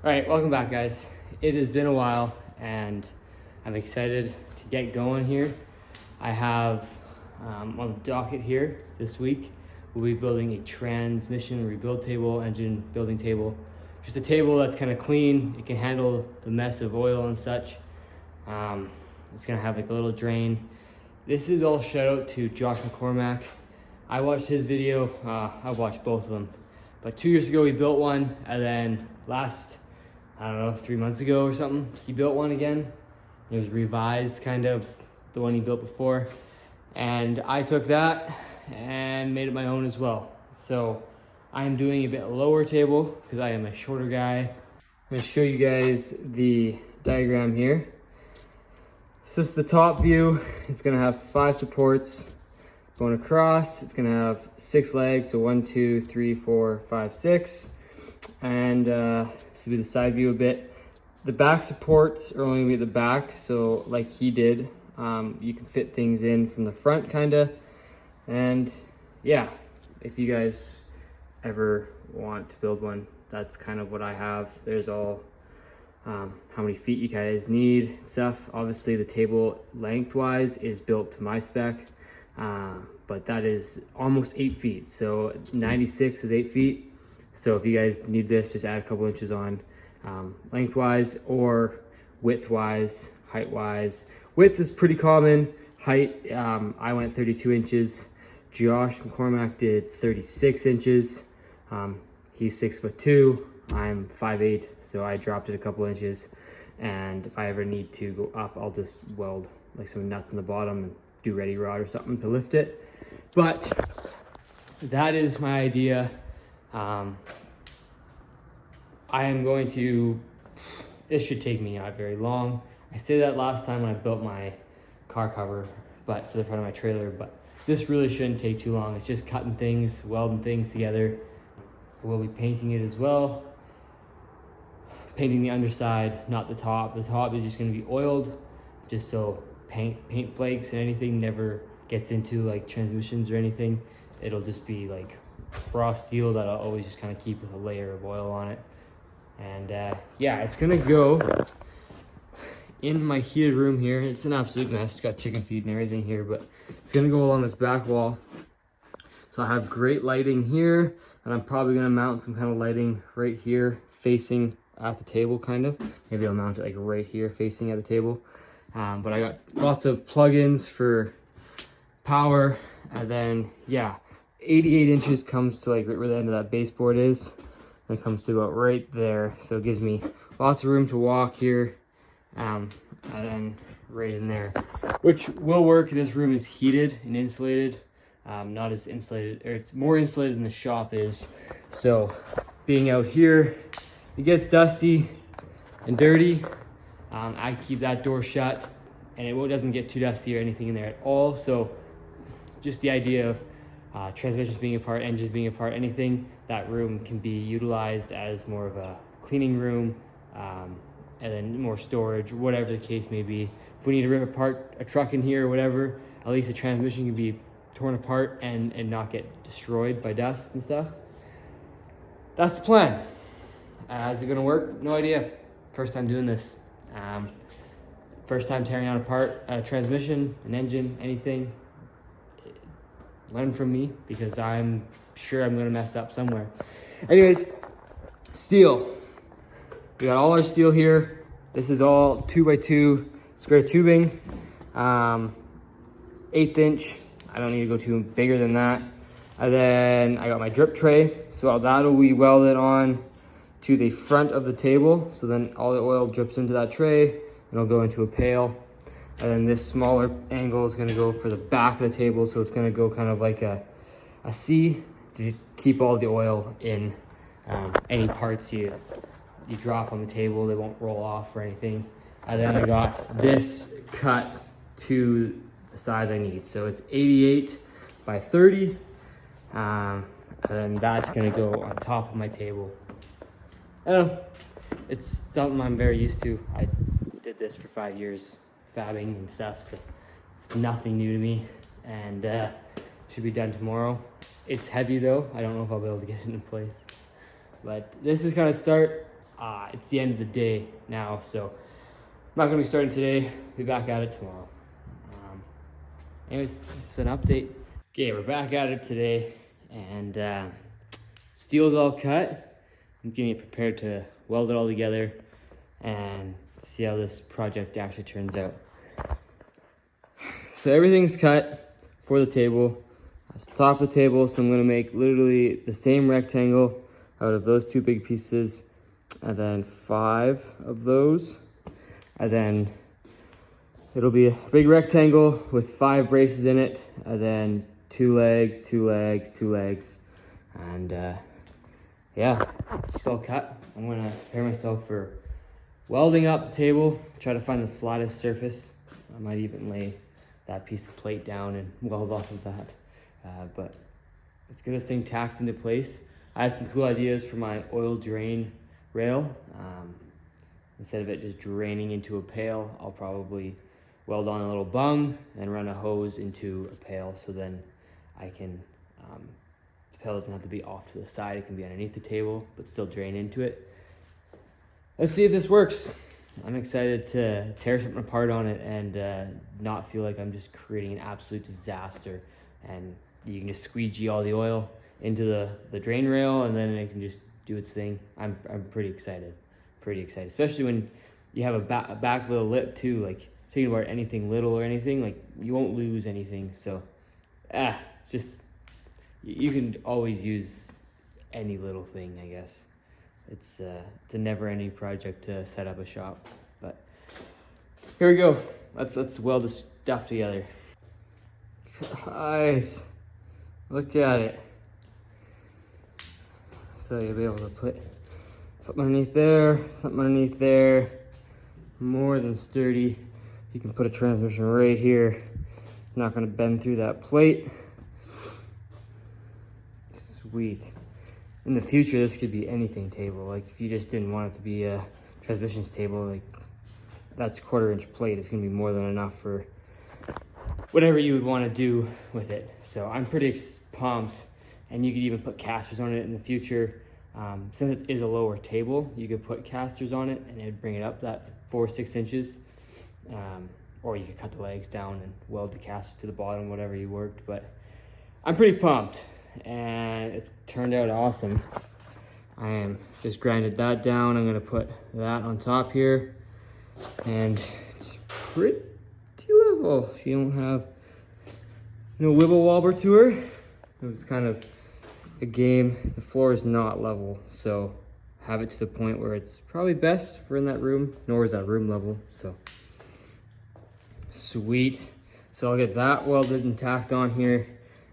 All right, welcome back, guys. It has been a while and I'm excited to get going here. I have on the docket here this week, we'll be building a transmission rebuild table, engine building table. Just a table that's kind of clean. It can handle the mess of oil and such. It's gonna have like a little drain. This is all shout out to Josh McCormack. I watched his video, I watched both of them. But 2 years ago he built one, and then I don't know, 3 months ago or something, he built one again. It was revised, kind of, the one he built before. And I took that and made it my own as well. So I'm doing a bit lower table because I am a shorter guy. I'm gonna show you guys the diagram here. So this is the top view. It's gonna have 5 supports going across. It's gonna have 6 legs, so 1, 2, 3, 4, 5, 6. And this will be the side view a bit. The back supports are only gonna be at the back, so like he did, you can fit things in from the front kinda. And yeah, if you guys ever want to build one, that's kind of what I have. There's all how many feet you guys need, stuff. Obviously the table lengthwise is built to my spec, but that is almost 8 feet. So 96 is 8 feet. So if you guys need this, just add a couple inches on, lengthwise or widthwise, heightwise. Width is pretty common. Height, I went 32 inches. Josh McCormack did 36 inches. He's 6'2". I'm 5'8", so I dropped it a couple inches. And if I ever need to go up, I'll just weld like some nuts in the bottom and do ready rod or something to lift it. But that is my idea. I am going to, this should take me not very long. I said that last time when I built my car cover, but for the front of my trailer, but this really shouldn't take too long. It's just cutting things, welding things together. We'll be painting it as well. Painting the underside, not the top. The top is just gonna be oiled, just so paint flakes and anything never gets into like transmissions or anything. It'll just be like raw steel that I'll always just kind of keep with a layer of oil on it. And yeah, it's gonna go in my heated room here. It's an absolute mess. It's got chicken feed and everything here, but it's gonna go along this back wall. So I have great lighting here, and I'm probably gonna mount some kind of lighting right here facing at the table, kind of. Maybe I'll mount it like right here facing at the table. But I got lots of plugins for power, and then yeah, 88 inches comes to like right where the end of that baseboard is. And it comes to about right there, so it gives me lots of room to walk here, and then right in there, which will work. This room is heated and insulated, not as insulated, or it's more insulated than the shop is. So being out here, it gets dusty and dirty. I keep that door shut, and it doesn't get too dusty or anything in there at all. So just the idea of transmissions being apart, engines being apart, anything, that room can be utilized as more of a cleaning room, and then more storage, whatever the case may be. If we need to rip apart a truck in here or whatever, at least the transmission can be torn apart and not get destroyed by dust and stuff. That's the plan. Is it gonna work? No idea. First time doing this. First time tearing out apart a transmission, an engine, anything. Learn from me, because I'm sure I'm gonna mess up somewhere. Anyways, steel. We got all our steel here. This is all 2x2 square tubing, 1/8 inch. I don't need to go too bigger than that. And then I got my drip tray, so that'll be welded on to the front of the table. So then all the oil drips into that tray and it'll go into a pail. And then this smaller angle is gonna go for the back of the table. So it's gonna go kind of like a C to keep all the oil in. Any parts you drop on the table, they won't roll off or anything. And then I got this cut to the size I need. So it's 88 by 30. And then that's gonna go on top of my table. I don't know, it's something I'm very used to. I did this for 5 years, fabbing and stuff, so it's nothing new to me, and should be done tomorrow. It's heavy though. I don't know if I'll be able to get it in place, but this is kind of start. it's the end of the day now, so I'm not gonna be starting today. Be back at it tomorrow. Anyways, it's an update. Okay, we're back at it today, and steel's all cut. I'm getting it prepared to weld it all together and see how this project actually turns out. So everything's cut for the table. That's the top of the table, so I'm gonna make literally the same rectangle out of those 2 big pieces, and then 5 of those, and then it'll be a big rectangle with 5 braces in it, and then 2 legs, 2 legs, 2 legs, and yeah, it's all cut. I'm gonna prepare myself for welding up the table, try to find the flattest surface. I might even lay that piece of plate down and weld off of that. But let's get this thing tacked into place. I have some cool ideas for my oil drain rail. Instead of it just draining into a pail, I'll probably weld on a little bung and run a hose into a pail, so then I can, the pail doesn't have to be off to the side, it can be underneath the table, but still drain into it. Let's see if this works. I'm excited to tear something apart on it and not feel like I'm just creating an absolute disaster. And you can just squeegee all the oil into the drain rail, and then it can just do its thing. I'm pretty excited, especially when you have a back little lip too. Like, taking apart anything little or anything, like, you won't lose anything. So just, you can always use any little thing, I guess. It's a never-ending project to set up a shop. But here we go. Let's weld this stuff together. Guys, look at it. So you'll be able to put something underneath there, more than sturdy. You can put a transmission right here. Not gonna bend through that plate. Sweet. In the future, this could be anything table. Like, if you just didn't want it to be a transmissions table, like, that's 1/4-inch plate. It's gonna be more than enough for whatever you would want to do with it. So I'm pretty pumped, and you could even put casters on it in the future. Since it is a lower table, you could put casters on it and it'd bring it up that 4 or 6 inches. Or you could cut the legs down and weld the casters to the bottom, whatever you worked. But I'm pretty pumped, and it's turned out awesome. I am just grinded that down. I'm gonna put that on top here, and it's pretty level. She don't have no wibble wobble to her. It was kind of a game. The floor is not level, so have it to the point where it's probably best for in that room, nor is that room level. So sweet. So I'll get that welded and tacked on here,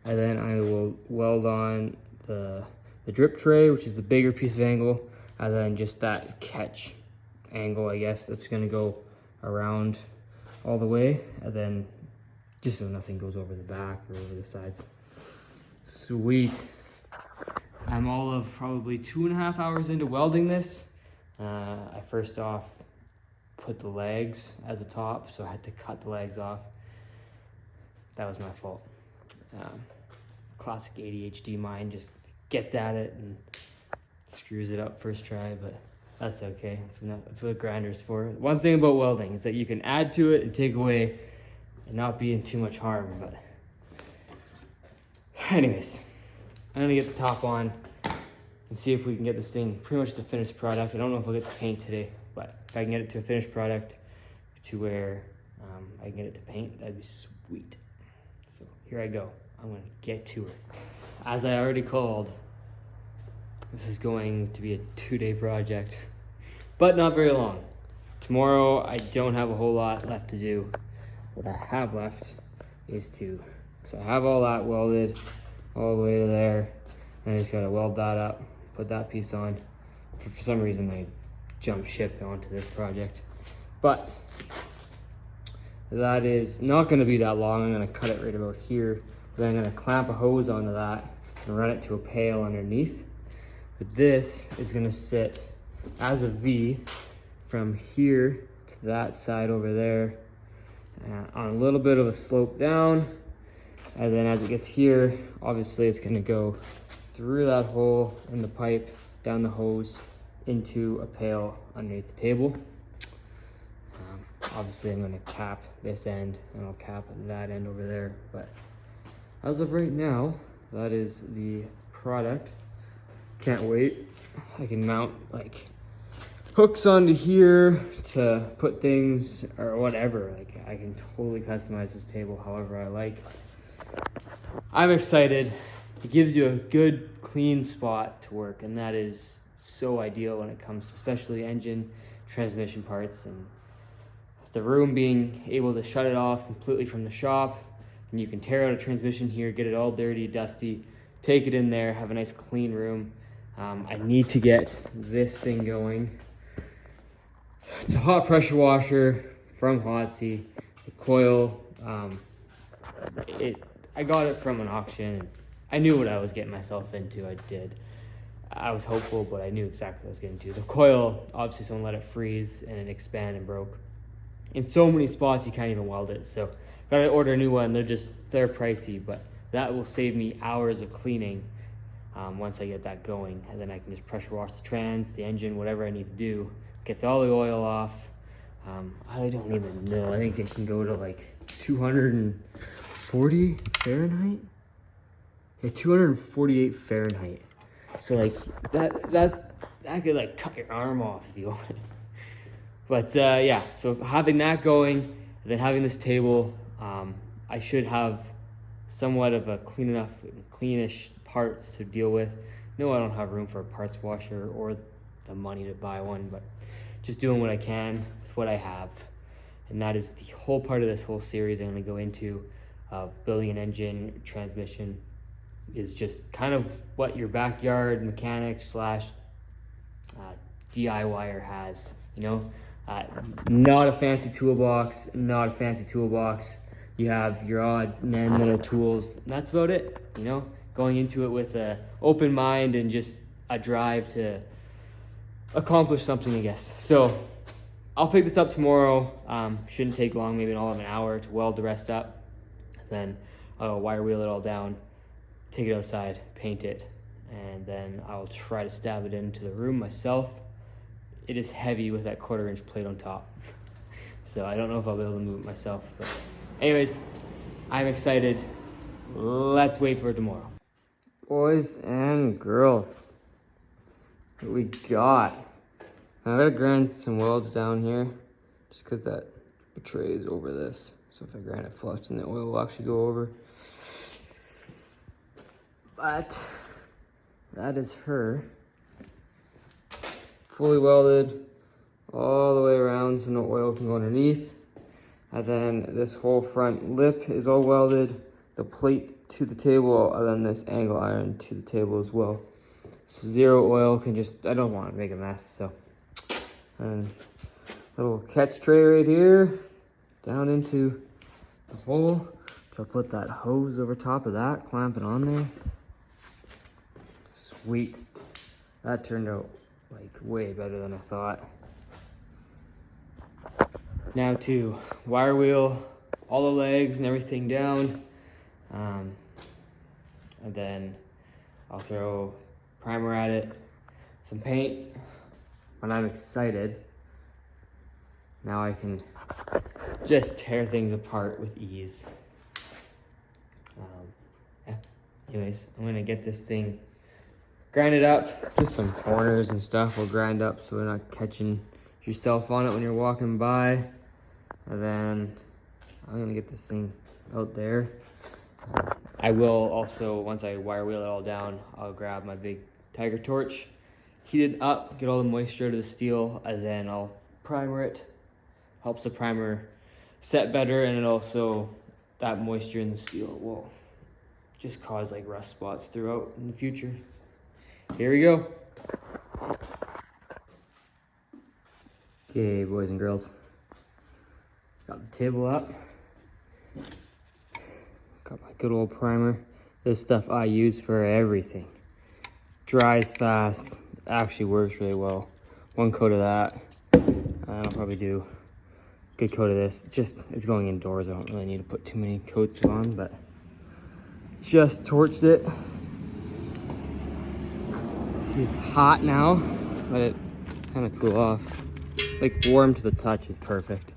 and then I will weld on the drip tray, which is the bigger piece of angle, and then just that catch angle, I guess, that's gonna go around all the way, and then just so nothing goes over the back or over the sides. Sweet. I'm all of probably 2.5 hours into welding this. I first off put the legs as a top, so I had to cut the legs off. That was my fault. Classic ADHD mind just gets at it and screws it up first try, but that's okay. That's what a grinder's for. One thing about welding is that you can add to it and take away and not be in too much harm. But anyways, I'm gonna get the top on and see if we can get this thing pretty much to finished product. I don't know if I'll get the paint today, but if I can get it to a finished product to where I can get it to paint, that'd be sweet. So here I go. I'm gonna get to it. As I already called, this is going to be a 2-day project, but not very long. Tomorrow, I don't have a whole lot left to do. What I have left is so I have all that welded all the way to there, and I just gotta weld that up, put that piece on. For some reason, I jumped ship onto this project, but that is not gonna be that long. I'm gonna cut it right about here. Then I'm gonna clamp a hose onto that and run it to a pail underneath. But this is gonna sit as a V from here to that side over there, on a little bit of a slope down. And then as it gets here, obviously it's gonna go through that hole in the pipe, down the hose, into a pail underneath the table. Obviously I'm gonna cap this end and I'll cap that end over there, but as of right now, that is the product. Can't wait. I can mount like hooks onto here to put things or whatever. Like I can totally customize this table however I like. I'm excited. It gives you a good clean spot to work, and that is so ideal when it comes to especially engine transmission parts, and the room being able to shut it off completely from the shop, and you can tear out a transmission here, get it all dirty, dusty, take it in there, have a nice clean room. I need to get this thing going. It's a hot pressure washer from Hotsy. The coil, I got it from an auction. I knew what I was getting myself into. I did. I was hopeful, but I knew exactly what I was getting into. The coil, obviously someone let it freeze and it expanded and broke. In so many spots you can't even weld it. So gotta order a new one. They're pricey, but that will save me hours of cleaning once I get that going. And then I can just pressure wash the trans, the engine, whatever I need to do. Gets all the oil off. I don't even know. I think it can go to like 240 Fahrenheit. Yeah, 248 Fahrenheit. So like that could like cut your arm off if you want it. But yeah, so having that going, and then having this table, I should have somewhat of a cleanish parts to deal with. No, I don't have room for a parts washer or the money to buy one, but just doing what I can with what I have. And that is the whole part of this whole series I'm gonna go into of building an engine, transmission, is just kind of what your backyard mechanic slash DIYer has, you know? Not a fancy toolbox, You have your odd and end little tools, and that's about it, you know? Going into it with an open mind and just a drive to accomplish something, I guess. So I'll pick this up tomorrow. Shouldn't take long, maybe all of an hour to weld the rest up. Then I'll wire wheel it all down, take it outside, paint it, and then I'll try to stab it into the room myself. It is heavy with that 1/4-inch plate on top. So I don't know if I'll be able to move it myself. But anyways, I'm excited. Let's wait for tomorrow. Boys and girls, what we got? Now I gotta grind some welds down here just because that betrays over this. So if I grind it flush, then the oil will actually go over. But that is her. Fully welded all the way around so no oil can go underneath. And then this whole front lip is all welded. The plate to the table, and then this angle iron to the table as well. So zero oil can just, I don't want to make a mess, so. And little catch tray right here, down into the hole. So I'll put that hose over top of that, clamp it on there. Sweet. That turned out like way better than I thought. Now to wire wheel all the legs and everything down. And then I'll throw primer at it, some paint, and I'm excited. Now I can just tear things apart with ease. Yeah. Anyways, I'm gonna get this thing grinded up. Just some corners and stuff will grind up so we're not catching yourself on it when you're walking by. And then I'm gonna get this thing out there. I will also, once I wire wheel it all down, I'll grab my big Tiger torch, heat it up, get all the moisture out of the steel, and then I'll primer it. Helps the primer set better, and it also, that moisture in the steel will just cause like rust spots throughout in the future. So, here we go. Okay, boys and girls. Got the table up. Got my good old primer. This stuff I use for everything. Dries fast, actually works really well. One coat of that. I'll probably do a good coat of this. Just, it's going indoors. I don't really need to put too many coats on, but just torched it. She's hot now. Let it kind of cool off. Like warm to the touch is perfect.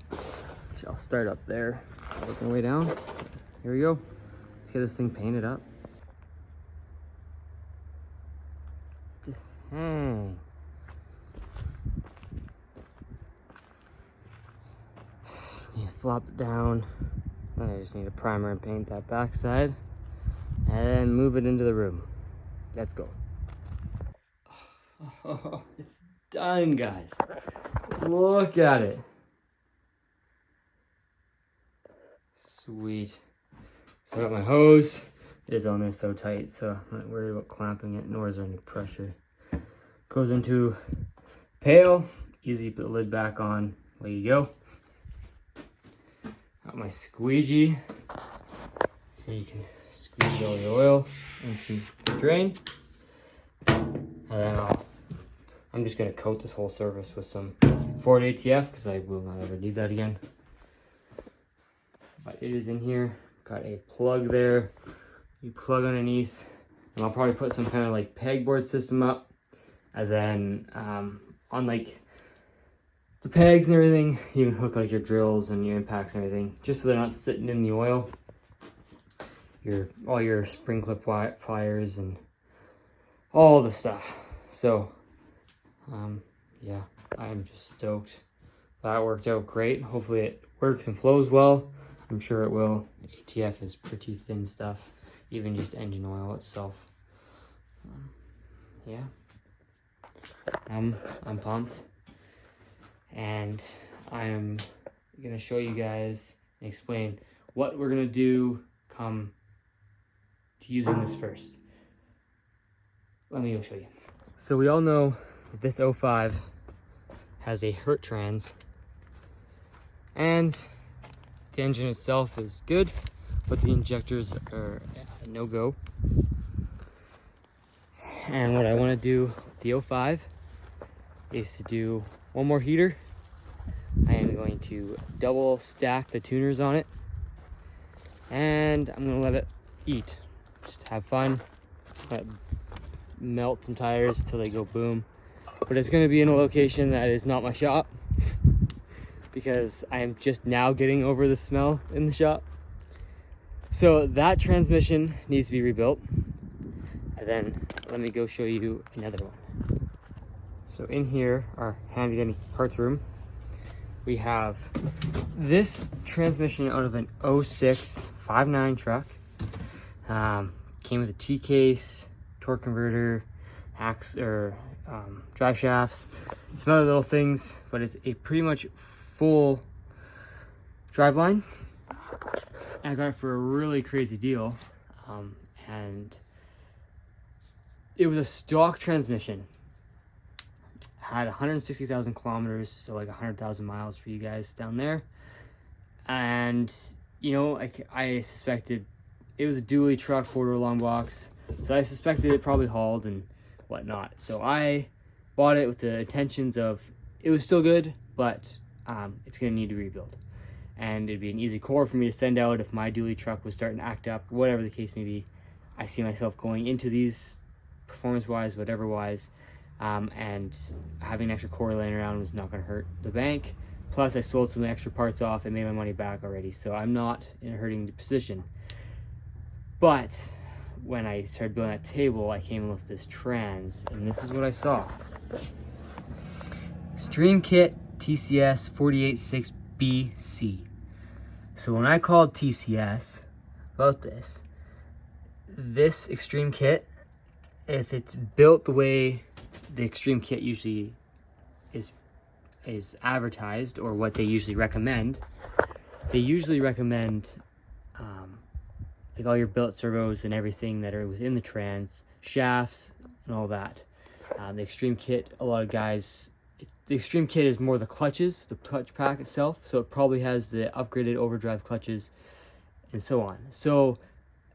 So I'll start up there, work my way down. Here we go. Let's get this thing painted up. Dang. Just need to flop it down. Then I just need to primer and paint that backside and move it into the room. Let's go. Oh, it's done, guys. Look at it. Sweet. So I got my hose. It is on there so tight, so I'm not worried about clamping it, nor is there any pressure. Goes into pail. Easy, put the lid back on. There you go. Got my squeegee, so you can squeeze all the oil into the drain. And then I'm just gonna coat this whole surface with some Ford ATF because I will not ever need that again. But it is in here. Got a plug there. You plug underneath, and I'll probably put some kind of like pegboard system up, and then on like the pegs and everything, you can hook like your drills and your impacts and everything, just so they're not sitting in the oil. All your spring clip pliers and all the stuff. So yeah, I'm just stoked. That worked out great. Hopefully it works and flows well. I'm sure it will. ATF is pretty thin stuff, even just engine oil itself. Yeah, I'm pumped, and I'm gonna show you guys and explain what we're gonna do come to using this first. Let me go show you. So we all know that this 05 has a Hurt trans, and the engine itself is good, but the injectors are no-go. And what I want to do with the 05 is to do one more heater. I am going to double stack the tuners on it, and I'm going to let it eat. Just have fun, let it melt some tires till they go boom. But it's going to be in a location that is not my shop, because I am just now getting over the smell in the shop. So that transmission needs to be rebuilt. And then let me go show you another one. So in here, our handy dandy parts room, we have this transmission out of an 06 5.9 truck. Came with a T-case, torque converter, drive shafts, some other little things, but it's a pretty much full driveline. I got it for a really crazy deal, and it was a stock transmission. Had 160,000 kilometers, so like 100,000 miles for you guys down there. And you know, I suspected it was a dually truck, 4-door long box, so I suspected it probably hauled and whatnot. So I bought it with the intentions of it was still good, but it's gonna need to rebuild, and it'd be an easy core for me to send out if my dually truck was starting to act up, whatever the case may be. I see myself going into these performance wise, whatever wise, and having an extra core laying around was not going to hurt the bank. Plus I sold some extra parts off and made my money back already, so I'm not in a hurting position. But when I started building that table, I came in with this trans, and this is what I saw. Stream Kit TCS 486BC. So when I called TCS about this Extreme Kit, if it's built the way the Extreme Kit usually is advertised, or what they usually recommend, like all your billet servos and everything that are within the trans, shafts and all that. The Extreme Kit, a lot of guys, the Extreme Kit is more the clutches, the clutch pack itself, so it probably has the upgraded overdrive clutches and so on. So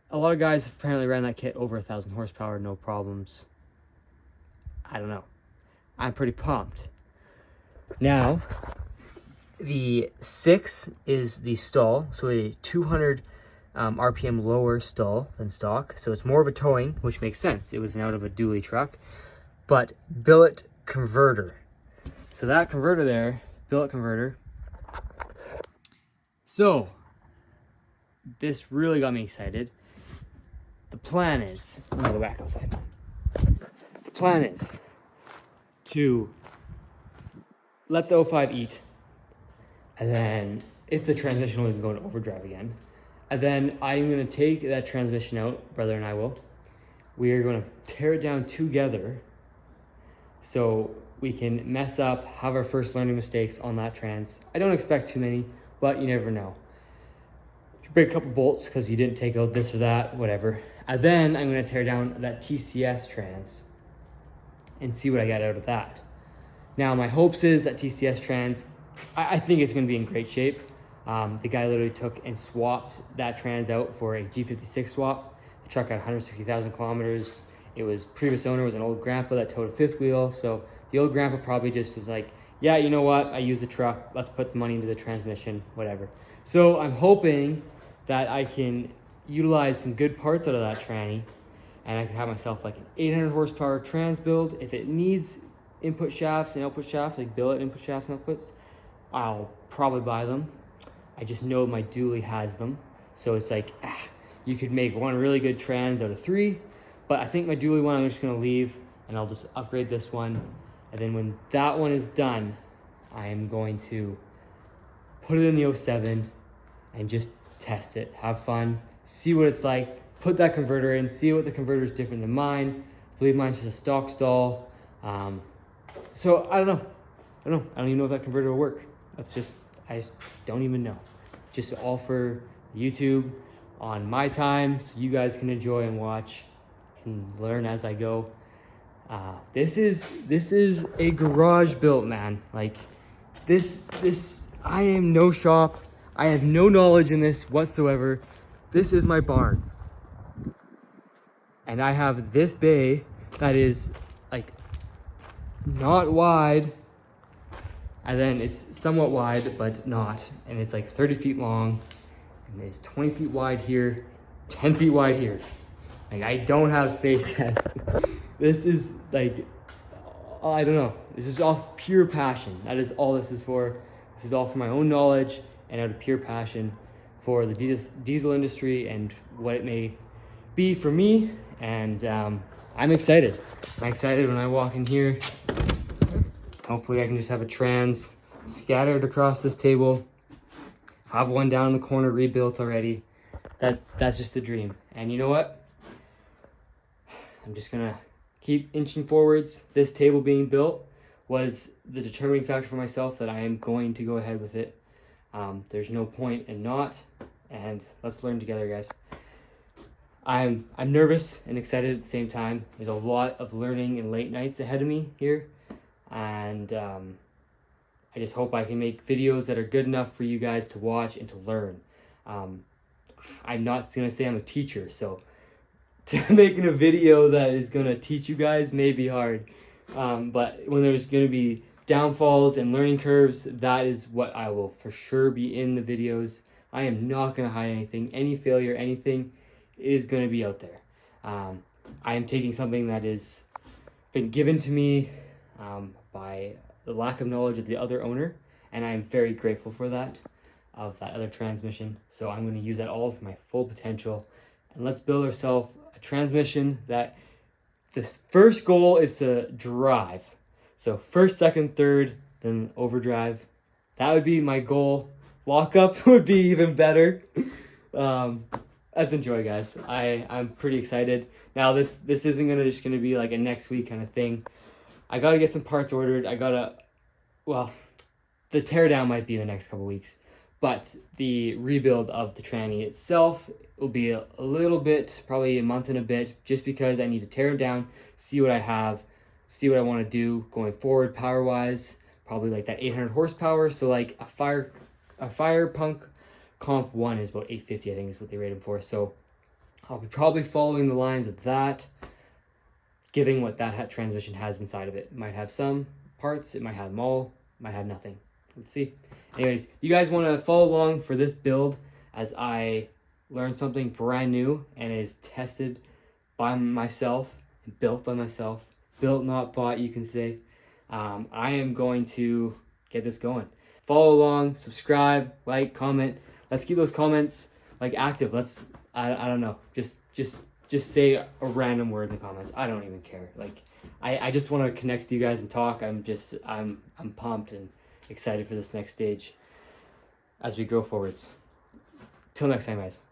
a lot of guys apparently ran that kit over 1,000 horsepower, no problems. I don't know. I'm pretty pumped. Now, the 6 is the stall, so a 200 RPM lower stall than stock, so it's more of a towing, which makes sense. It was out of a dually truck, but billet converter. So that converter there, billet converter. So this really got me excited. The plan is, I'm gonna go back outside. The plan is to let the 05 eat, and then if the transmission will even go into overdrive again, and then I'm gonna take that transmission out, brother and I will. We are gonna tear it down together so we can mess up, have our first learning mistakes on that trans. I don't expect too many, but you never know. You break a couple bolts because you didn't take out this or that, whatever. And then I'm gonna tear down that TCS trans and see what I got out of that. Now, my hopes is that TCS trans, I think it's gonna be in great shape. The guy literally took and swapped that trans out for a G56 swap. The truck had 160,000 kilometers. It was, previous owner was an old grandpa that towed a fifth wheel. So the old grandpa probably just was like, yeah, you know what? I use the truck. Let's put the money into the transmission, whatever. So I'm hoping that I can utilize some good parts out of that tranny, and I can have myself like an 800 horsepower trans build. If it needs input shafts and output shafts, like billet input shafts and outputs, I'll probably buy them. I just know my dually has them. So it's like, you could make one really good trans out of 3, but I think my dually one I'm just gonna leave, and I'll just upgrade this one. And then when that one is done, I am going to put it in the 07 and just test it, have fun, see what it's like, put that converter in, see what the converter is different than mine. I believe mine's just a stock stall. So I don't know. I don't even know if that converter will work. I just don't even know. Just all for YouTube on my time, so you guys can enjoy and watch and learn as I go. This is a garage built, man. Like this, I am no shop. I have no knowledge in this whatsoever. This is my barn. And I have this bay that is like not wide, and then it's somewhat wide but not, and it's like 30 feet long, and it's 20 feet wide here, 10 feet wide here. Like, I don't have space yet. This is like, I don't know, this is all pure passion. That is all this is for. This is all for my own knowledge and out of pure passion for the diesel industry and what it may be for me. And I'm excited. I'm excited when I walk in here. Hopefully I can just have a trans scattered across this table. Have one down in the corner rebuilt already. That's just the dream. And you know what? I'm just gonna keep inching forwards. This table being built was the determining factor for myself that I am going to go ahead with it. There's no point in not, and let's learn together, guys. I'm nervous and excited at the same time. There's a lot of learning and late nights ahead of me here, and I just hope I can make videos that are good enough for you guys to watch and to learn. I'm not gonna say I'm a teacher, so making a video that is gonna teach you guys may be hard. But when there's gonna be downfalls and learning curves, that is what I will for sure be in the videos. I am not gonna hide anything. Any failure, anything is gonna be out there. I am taking something that is been given to me by the lack of knowledge of the other owner, and I am very grateful for that, of that other transmission. So I'm gonna use that all to my full potential, and let's build ourselves a transmission that the first goal is to drive. So first, second, third, then overdrive. That would be my goal. Lockup would be even better. Let's enjoy, guys. I'm pretty excited. Now this isn't just gonna be like a next week kind of thing. I gotta get some parts ordered. Well, the teardown might be in the next couple weeks, but the rebuild of the tranny itself will be a little bit, probably a month and a bit, just because I need to tear it down, see what I have, see what I want to do going forward power wise. Probably like that 800 horsepower. So like a fire punk comp 1 is about 850, I think is what they rated for. So I'll be probably following the lines of that, giving what that transmission has inside of it. It might have some parts, it might have them all, might have nothing. Let's see. Anyways, you guys want to follow along for this build as I learn something brand new and is tested by myself and built by myself. Built, not bought, you can say. I am going to get this going. Follow along, subscribe, like, comment. Let's keep those comments like active. I don't know, just say a random word in the comments. I don't even care. Like, I just want to connect with you guys and talk. I'm pumped and excited for this next stage as we go forwards. Till next time, guys. Peace.